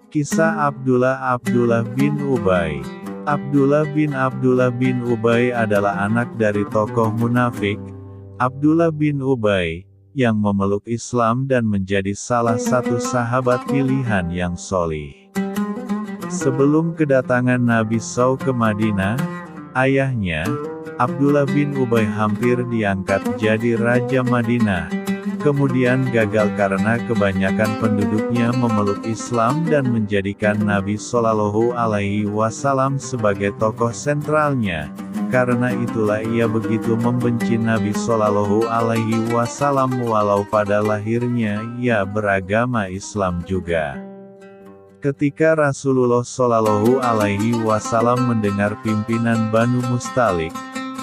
Kisah Abdullah bin Ubay. Abdullah bin Ubay adalah anak dari tokoh munafik, Abdullah bin Ubay, yang memeluk Islam dan menjadi salah satu sahabat pilihan yang sholih. Sebelum kedatangan Nabi SAW ke Madinah, ayahnya, Abdullah bin Ubay hampir diangkat jadi Raja Madinah, kemudian gagal karena kebanyakan penduduknya memeluk Islam dan menjadikan Nabi Shallallahu Alaihi Wasallam sebagai tokoh sentralnya. Karena itulah ia begitu membenci Nabi Shallallahu Alaihi Wasallam walau pada lahirnya ia beragama Islam juga. Ketika Rasulullah Shallallahu Alaihi Wasallam mendengar pimpinan Banu Mustalik,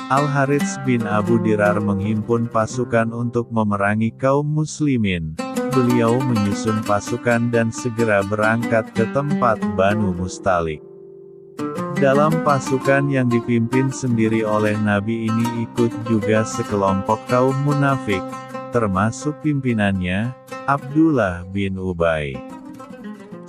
Al-Harits bin Abu Dirar menghimpun pasukan untuk memerangi kaum muslimin, beliau menyusun pasukan dan segera berangkat ke tempat Banu Mustalik. Dalam pasukan yang dipimpin sendiri oleh Nabi ini ikut juga sekelompok kaum munafik, termasuk pimpinannya, Abdullah bin Ubay.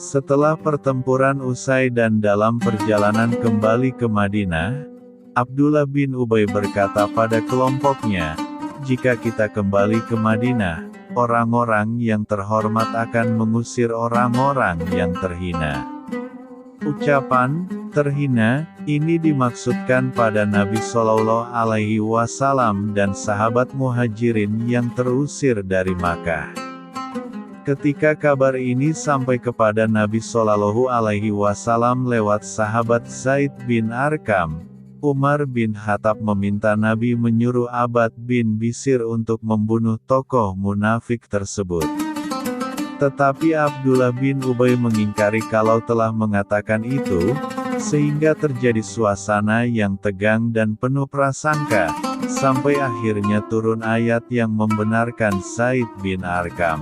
Setelah pertempuran usai dan dalam perjalanan kembali ke Madinah, Abdullah bin Ubay berkata pada kelompoknya, "Jika kita kembali ke Madinah, orang-orang yang terhormat akan mengusir orang-orang yang terhina." Ucapan "terhina" ini dimaksudkan pada Nabi Shallallahu Alaihi Wasallam dan sahabat Muhajirin yang terusir dari Makkah. Ketika kabar ini sampai kepada Nabi Shallallahu Alaihi Wasallam lewat sahabat Zaid bin Arqam, Umar bin Khattab meminta Nabi menyuruh Abbad bin Bishr untuk membunuh tokoh munafik tersebut. Tetapi Abdullah bin Ubay mengingkari kalau telah mengatakan itu, sehingga terjadi suasana yang tegang dan penuh prasangka, sampai akhirnya turun ayat yang membenarkan Zaid bin Arqam.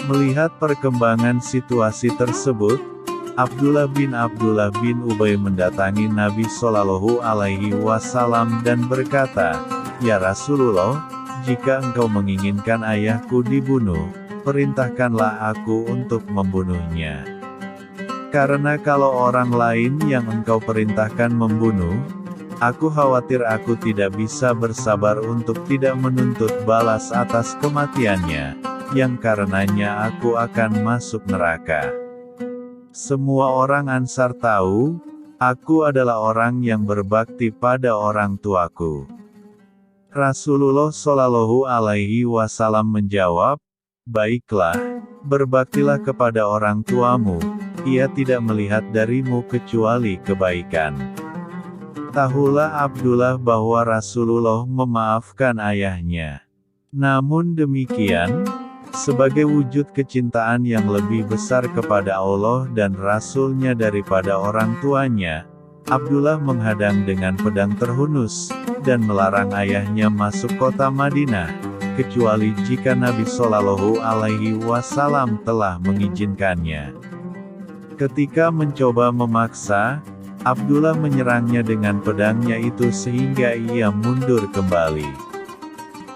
Melihat perkembangan situasi tersebut, Abdullah bin Ubay mendatangi Nabi Shallallahu Alaihi Wasallam dan berkata, "Ya Rasulullah, jika engkau menginginkan ayahku dibunuh, perintahkanlah aku untuk membunuhnya. Karena kalau orang lain yang engkau perintahkan membunuh, aku khawatir aku tidak bisa bersabar untuk tidak menuntut balas atas kematiannya, yang karenanya aku akan masuk neraka. Semua orang Ansar tahu, aku adalah orang yang berbakti pada orang tuaku." Rasulullah Shallallahu Alaihi Wasallam menjawab, "Baiklah, berbaktilah kepada orang tuamu, ia tidak melihat darimu kecuali kebaikan." Tahulah Abdullah bahwa Rasulullah memaafkan ayahnya. Namun demikian, sebagai wujud kecintaan yang lebih besar kepada Allah dan Rasul-Nya daripada orang tuanya, Abdullah menghadang dengan pedang terhunus, dan melarang ayahnya masuk kota Madinah, kecuali jika Nabi Shallallahu Alaihi Wasallam telah mengizinkannya. Ketika mencoba memaksa, Abdullah menyerangnya dengan pedangnya itu sehingga ia mundur kembali.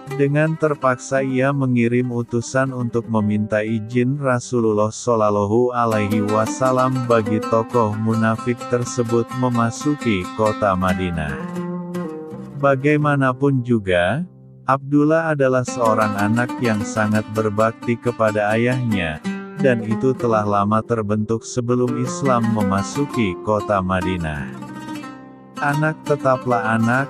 Dengan terpaksa ia mengirim utusan untuk meminta izin Rasulullah Shallallahu Alaihi Wasallam bagi tokoh munafik tersebut memasuki kota Madinah. Bagaimanapun juga, Abdullah adalah seorang anak yang sangat berbakti kepada ayahnya, dan itu telah lama terbentuk sebelum Islam memasuki kota Madinah. Anak tetaplah anak,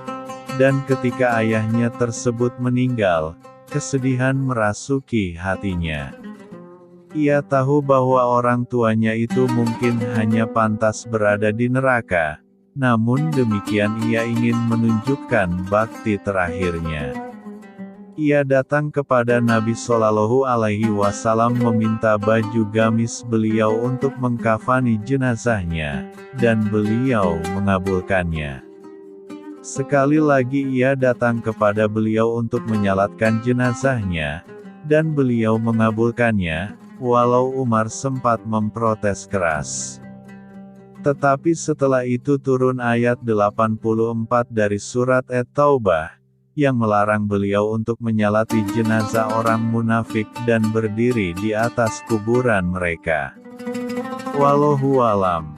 dan ketika ayahnya tersebut meninggal, kesedihan merasuki hatinya. Ia tahu bahwa orang tuanya itu mungkin hanya pantas berada di neraka, namun demikian ia ingin menunjukkan bakti terakhirnya. Ia datang kepada Nabi Shallallahu Alaihi Wasallam meminta baju gamis beliau untuk mengkafani jenazahnya, dan beliau mengabulkannya. Sekali lagi ia datang kepada beliau untuk menyalatkan jenazahnya, dan beliau mengabulkannya, walau Umar sempat memprotes keras. Tetapi setelah itu turun ayat 84 dari surat At-Taubah, yang melarang beliau untuk menyalati jenazah orang munafik dan berdiri di atas kuburan mereka. Wallahu alam.